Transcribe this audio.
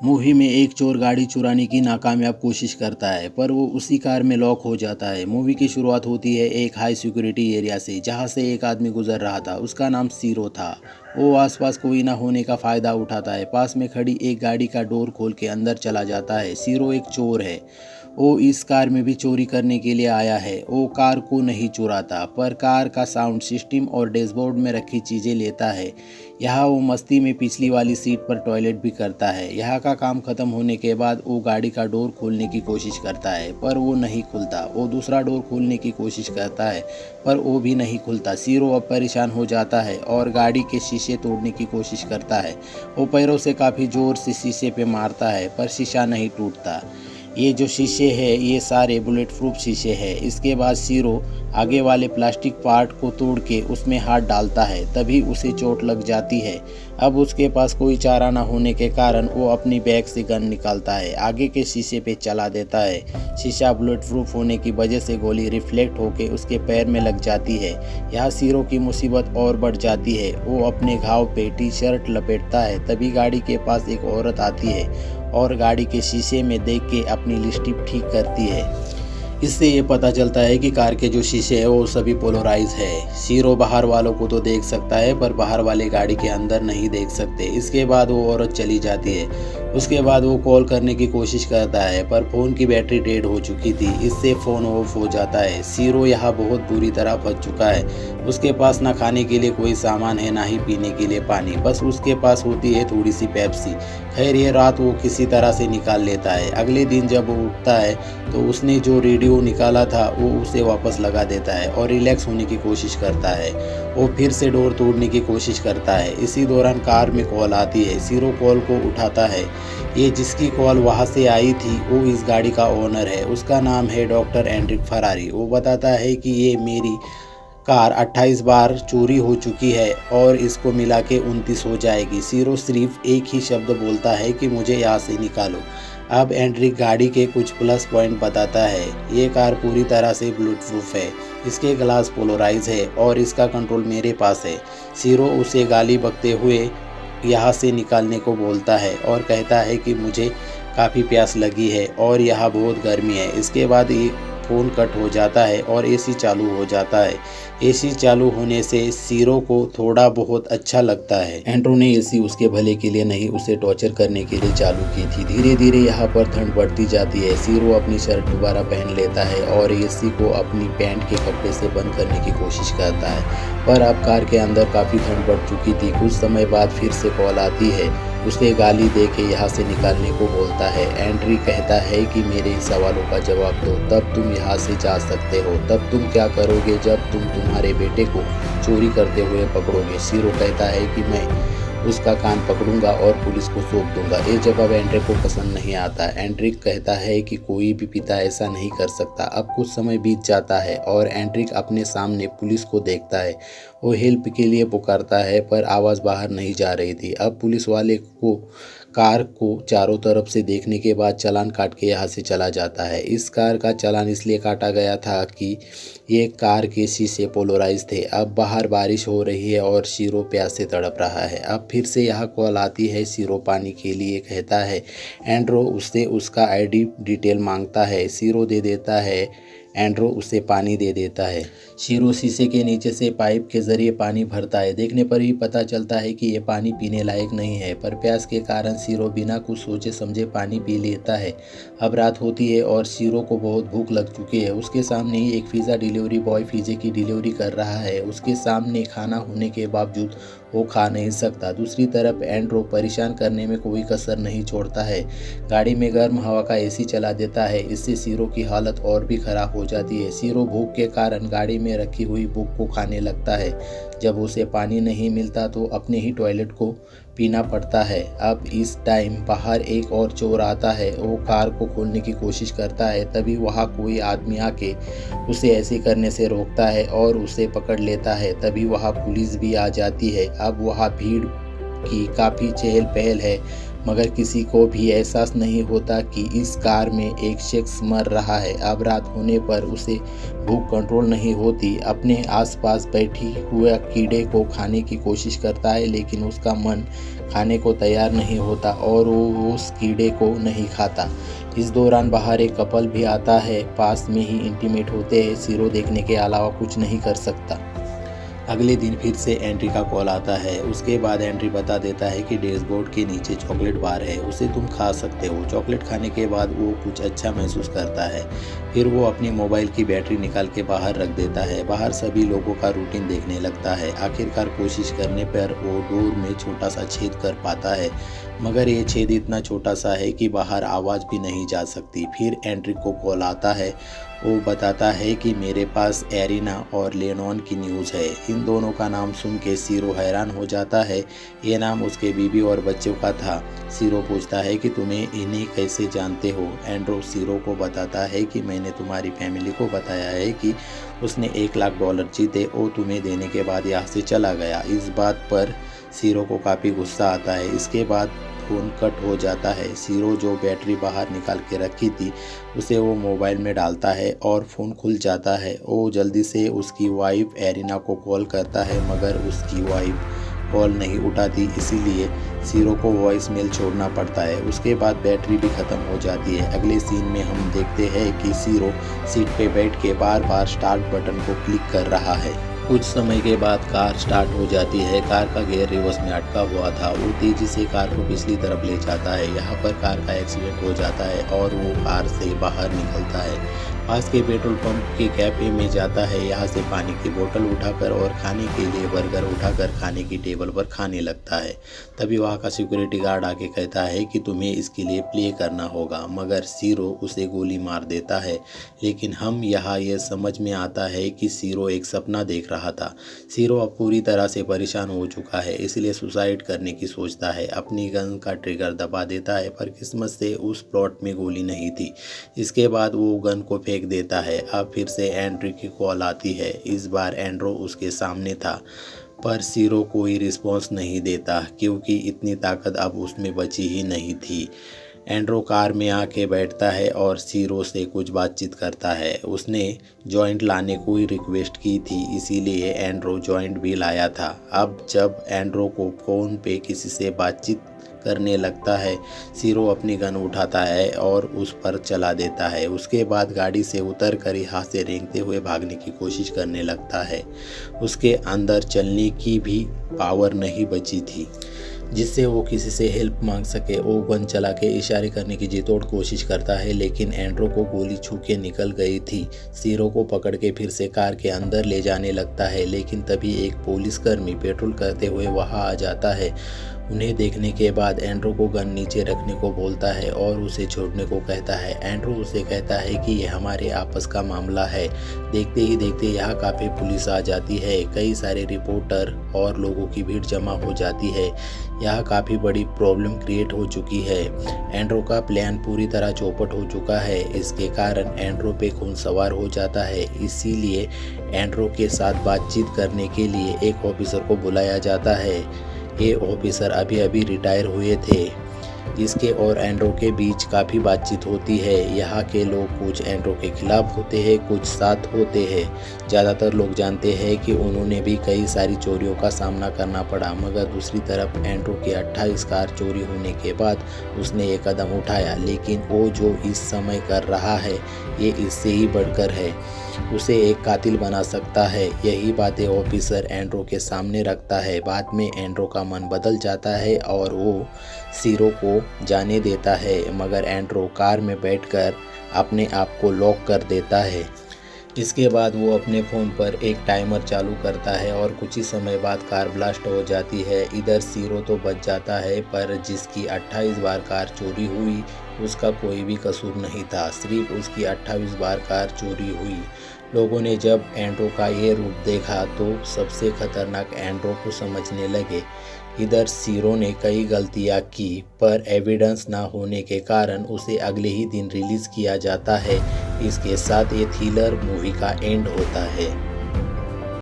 Movie में एक चोर गाड़ी चुराने की नाकामयाब कोशिश करता है, पर वो उसी कार में लॉक हो जाता है। मूवी की शुरुआत होती है एक हाई सिक्योरिटी एरिया से, जहाँ से एक आदमी गुजर रहा था। उसका नाम सीरो था। वो आसपास कोई ना होने का फ़ायदा उठाता है। पास में खड़ी एक गाड़ी का डोर खोल के अंदर चला जाता है। सीरो एक चोर है। वो इस कार में भी चोरी करने के लिए आया है। वो कार को नहीं चुराता, पर कार का साउंड सिस्टम और डैशबोर्ड में रखी चीज़ें लेता है। यहाँ वो मस्ती में पिछली वाली सीट पर टॉयलेट भी करता है। यहाँ का काम खत्म होने के बाद वो गाड़ी का डोर खोलने की कोशिश करता है, पर वो नहीं खुलता। वो दूसरा डोर खोलने की कोशिश करता है, पर वो भी नहीं खुलता। सीरो अब परेशान हो जाता है और गाड़ी के शीशे तोड़ने की कोशिश करता है। वो पैरों से काफ़ी ज़ोर से शीशे पे मारता है, पर शीशा नहीं टूटता। ये जो शीशे हैं ये सारे बुलेट प्रूफ शीशे हैं। इसके बाद सीरो आगे वाले प्लास्टिक पार्ट को तोड़ के उसमें हाथ डालता है, तभी उसे चोट लग जाती है। अब उसके पास कोई चारा न होने के कारण वो अपनी बैग से गन निकालता है, आगे के शीशे पे चला देता है। शीशा बुलेट प्रूफ होने की वजह से गोली रिफ्लेक्ट होकर उसके पैर में लग जाती है। यहाँ सीरो की मुसीबत और बढ़ जाती है। वो अपने घाव पे टी शर्ट लपेटता है, तभी गाड़ी के पास एक औरत आती है और गाड़ी के शीशे में देख के अपनी लिपस्टिक ठीक करती है। इससे ये पता चलता है कि कार के जो शीशे हैं वो सभी पोलराइज है। सीरो बाहर वालों को तो देख सकता है, पर बाहर वाले गाड़ी के अंदर नहीं देख सकते। इसके बाद वो औरत चली जाती है। उसके बाद वो कॉल करने की कोशिश करता है, पर फ़ोन की बैटरी डेड हो चुकी थी। इससे फ़ोन ऑफ हो जाता है। सीरो यहाँ बहुत बुरी तरह फंस चुका है। उसके पास ना खाने के लिए कोई सामान है, ना ही पीने के लिए पानी। बस उसके पास होती है थोड़ी सी पेप्सी। खैर ये रात वो किसी तरह से निकाल लेता है। अगले दिन जब वो उठता है तो उसने जो रेडियो निकाला था वो उसे वापस लगा देता है और रिलैक्स होने की कोशिश करता है। वो फिर से डोर तोड़ने की कोशिश करता है। इसी दौरान कार में कॉल आती है। सीरो कॉल को उठाता है। ये जिसकी कॉल वहाँ से आई थी वो इस गाड़ी का ओनर है। उसका नाम है डॉक्टर एंड्रिक फरारी। वो बताता है कि ये मेरी कार 28 बार चोरी हो चुकी है और इसको मिला के 29 हो जाएगी। सीरो सिर्फ एक ही शब्द बोलता है कि मुझे यहाँ से निकालो। अब एंड्रिक गाड़ी के कुछ प्लस पॉइंट बताता है। ये कार पूरी तरह से बुलेट प्रूफ है, इसके ग्लास पोलराइज है और इसका कंट्रोल मेरे पास है। सीरो उसे गाली बकते हुए यहाँ से निकालने को बोलता है और कहता है कि मुझे काफ़ी प्यास लगी है और यहाँ बहुत गर्मी है। इसके बाद ये फ़ोन कट हो जाता है और एसी चालू हो जाता है। एसी चालू होने से सीरो को थोड़ा बहुत अच्छा लगता है। एंड्रो ने एसी उसके भले के लिए नहीं, उसे टॉर्चर करने के लिए चालू की थी। धीरे धीरे यहाँ पर ठंड बढ़ती जाती है। सीरो अपनी शर्ट दोबारा पहन लेता है और एसी को अपनी पैंट के कपड़े से बंद करने की कोशिश करता है, पर अब कार के अंदर काफ़ी ठंड बढ़ चुकी थी। कुछ समय बाद फिर से कॉल आती है। उसे गाली दे के यहाँ से निकालने को बोलता है। एंड्री कहता है कि मेरे सवालों का जवाब दो, तब तुम यहाँ से जा सकते हो। तब तुम क्या करोगे जब तुम तुम्हारे बेटे को चोरी करते हुए पकड़ोगे? सीरो कहता है कि मैं उसका कान पकड़ूंगा और पुलिस को सौंप दूंगा। ये जवाब एंड्रिक को पसंद नहीं आता। एंड्रिक कहता है कि कोई भी पिता ऐसा नहीं कर सकता। अब कुछ समय बीत जाता है और एंड्रिक अपने सामने पुलिस को देखता है। वो हेल्प के लिए पुकारता है, पर आवाज़ बाहर नहीं जा रही थी। अब पुलिस वाले को कार को चारों तरफ से देखने के बाद चालान काट के यहाँ से चला जाता है। इस कार का चालान इसलिए काटा गया था कि ये कार के शीशे पोलराइज थे। अब बाहर बारिश हो रही है और सीरो प्यास से तड़प रहा है। अब फिर से यहाँ कॉल आती है। सीरो पानी के लिए कहता है। एंड्रो उससे उसका आईडी डिटेल मांगता है। सीरो दे देता है। एंड्रो उसे पानी दे देता है। सीरो शीशे के नीचे से पाइप के जरिए पानी भरता है। देखने पर ही पता चलता है कि ये पानी पीने लायक नहीं है, पर प्यास के कारण सीरो बिना कुछ सोचे समझे पानी पी लेता है। अब रात होती है और सीरो को बहुत भूख लग चुकी है। उसके सामने ही एक पिज़्ज़ा डिलीवरी बॉय पिज़्ज़े की डिलीवरी कर रहा है। उसके सामने खाना होने के बावजूद वो खा नहीं सकता। दूसरी तरफ एंड्रो परेशान करने में कोई कसर नहीं छोड़ता है। गाड़ी में गर्म हवा का एसी चला देता है। इससे सीरो की हालत और भी खराब हो जाती है। सीरो भूख के कारण गाड़ी में रखी हुई बुक को खाने लगता है। जब उसे पानी नहीं मिलता तो अपने ही टॉयलेट को पीना पड़ता है। अब इस टाइम बाहर एक और चोर आता है। वो कार को खोलने की कोशिश करता है, तभी वहाँ कोई आदमी आके उसे ऐसे करने से रोकता है और उसे पकड़ लेता है। तभी वहाँ पुलिस भी आ जाती है। अब वहाँ भीड़ की काफ़ी चहल पहल है। मगर किसी को भी एहसास नहीं होता कि इस कार में एक शख्स मर रहा है। अब रात होने पर उसे भूख कंट्रोल नहीं होती। अपने आसपास बैठी हुए कीड़े को खाने की कोशिश करता है, लेकिन उसका मन खाने को तैयार नहीं होता और वो उस कीड़े को नहीं खाता। इस दौरान बाहर एक कपल भी आता है, पास में ही इंटीमेट होते हैं। सीरो देखने के अलावा कुछ नहीं कर सकता। अगले दिन फिर से एंड्री का कॉल आता है। उसके बाद एंड्री बता देता है कि डैशबोर्ड के नीचे चॉकलेट बार है, उसे तुम खा सकते हो। चॉकलेट खाने के बाद वो कुछ अच्छा महसूस करता है। फिर वो अपनी मोबाइल की बैटरी निकाल के बाहर रख देता है। बाहर सभी लोगों का रूटीन देखने लगता है। आखिरकार कोशिश करने पर वो डोर में छोटा सा छेद कर पाता है, मगर ये छेद इतना छोटा सा है कि बाहर आवाज़ भी नहीं जा सकती। फिर एंड्री को कॉल आता है। वो बताता है कि मेरे पास एरिना और लेनॉन की न्यूज़ है। इन दोनों का नाम सुन के सीरो हैरान हो जाता है। ये नाम उसके बीवी और बच्चों का था। सीरो पूछता है कि तुम्हें इन्हें कैसे जानते हो। एंड्रो सीरो को बताता है कि मैंने तुम्हारी फैमिली को बताया है कि उसने $1,00,000 जीते और तुम्हें देने के बाद यहाँ से चला गया। इस बात पर सीरो को काफ़ी गुस्सा आता है। इसके बाद फ़ोन कट हो जाता है। सीरो जो बैटरी बाहर निकाल के रखी थी उसे वो मोबाइल में डालता है और फ़ोन खुल जाता है। वो जल्दी से उसकी वाइफ एरिना को कॉल करता है, मगर उसकी वाइफ कॉल नहीं उठाती, इसीलिए सीरो को वॉइस मेल छोड़ना पड़ता है। उसके बाद बैटरी भी ख़त्म हो जाती है। अगले सीन में हम देखते हैं कि सीरो सीट पे बैठ के बार बार स्टार्ट बटन को क्लिक कर रहा है। कुछ समय के बाद कार स्टार्ट हो जाती है। कार का गियर रिवर्स में अटका हुआ था। वो तेज़ी से कार को पिछली तरफ ले जाता है। यहाँ पर कार का एक्सीडेंट हो जाता है और वो कार से बाहर निकलता है। पास के पेट्रोल पंप के कैफे में जाता है। यहाँ से पानी की बोतल उठाकर और खाने के लिए बर्गर उठाकर खाने की टेबल पर खाने लगता है। तभी वहाँ का सिक्योरिटी गार्ड आके कहता है कि तुम्हें इसके लिए प्ले करना होगा, मगर सीरो उसे गोली मार देता है। लेकिन हम यहाँ ये समझ में आता है कि सीरो एक सपना देख रहा था। सीरो अब पूरी तरह से परेशान हो चुका है, इसलिए सुसाइड करने की सोचता है। अपनी गन का ट्रिगर दबा देता है, पर किस्मत से उस प्लॉट में गोली नहीं थी। इसके बाद वो गन को फेंक देता है। अब फिर से एंड्री की कॉल आती है। इस बार एंड्रो उसके सामने था, पर सीरो कोई रिस्पॉन्स नहीं देता, क्योंकि इतनी ताकत अब उसमें बची ही नहीं थी। एंड्रो कार में आके बैठता है और सीरो से कुछ बातचीत करता है। उसने जॉइंट लाने को ही रिक्वेस्ट की थी, इसीलिए एंड्रो जॉइंट भी लाया था। अब जब एंड्रो को फ़ोन पे किसी से बातचीत करने लगता है, सीरो अपनी गन उठाता है और उस पर चला देता है। उसके बाद गाड़ी से उतर कर यहाँ से रेंगते हुए भागने की कोशिश करने लगता है। उसके अंदर चलने की भी पावर नहीं बची थी जिससे वो किसी से हेल्प मांग सके। वो गन चला के इशारे करने की जी तोड़ कोशिश करता है, लेकिन एंड्रो को गोली छू के निकल गई थी। सीरो को पकड़ के फिर से कार के अंदर ले जाने लगता है, लेकिन तभी एक पुलिसकर्मी पेट्रोल करते हुए वहां आ जाता है। उन्हें देखने के बाद एंड्रो को गन नीचे रखने को बोलता है और उसे छोड़ने को कहता है। एंड्रो उसे कहता है कि यह हमारे आपस का मामला है। देखते ही देखते यहाँ काफ़ी पुलिस आ जाती है। कई सारे रिपोर्टर और लोगों की भीड़ जमा हो जाती है। यहाँ काफ़ी बड़ी प्रॉब्लम क्रिएट हो चुकी है। एंड्रो का प्लान पूरी तरह चौपट हो चुका है। इसके कारण एंड्रो पे खून सवार हो जाता है। इसीलिए एंड्रो के साथ बातचीत करने के लिए एक ऑफिसर को बुलाया जाता है। ये ऑफिसर अभी अभी रिटायर हुए थे। इसके और एंड्रो के बीच काफ़ी बातचीत होती है। यहाँ के लोग कुछ एंड्रो के खिलाफ होते हैं, कुछ साथ होते हैं। ज़्यादातर लोग जानते हैं कि उन्होंने भी कई सारी चोरियों का सामना करना पड़ा, मगर दूसरी तरफ एंड्रो के 28 कार चोरी होने के बाद उसने ये कदम उठाया। लेकिन वो जो इस समय कर रहा है ये इससे ही बढ़कर है, उसे एक कातिल बना सकता है। यही बातें ऑफिसर एंड्रो के सामने रखता है। बाद में एंड्रो का मन बदल जाता है और वो सीरो को जाने देता है, मगर एंड्रो कार में बैठकर अपने आप को लॉक कर देता है। इसके बाद वो अपने फ़ोन पर एक टाइमर चालू करता है और कुछ ही समय बाद कार ब्लास्ट हो जाती है। इधर सीरो तो बच जाता है, पर जिसकी 28 बार कार चोरी हुई उसका कोई भी कसूर नहीं था, सिर्फ उसकी 28 बार कार चोरी हुई। लोगों ने जब एंड्रो का ये रूप देखा तो सबसे खतरनाक एंड्रो को समझने लगे। इधर सीरो ने कई गलतियां की, पर एविडेंस ना होने के कारण उसे अगले ही दिन रिलीज़ किया जाता है। इसके साथ ये थ्रिलर मूवी का एंड होता है।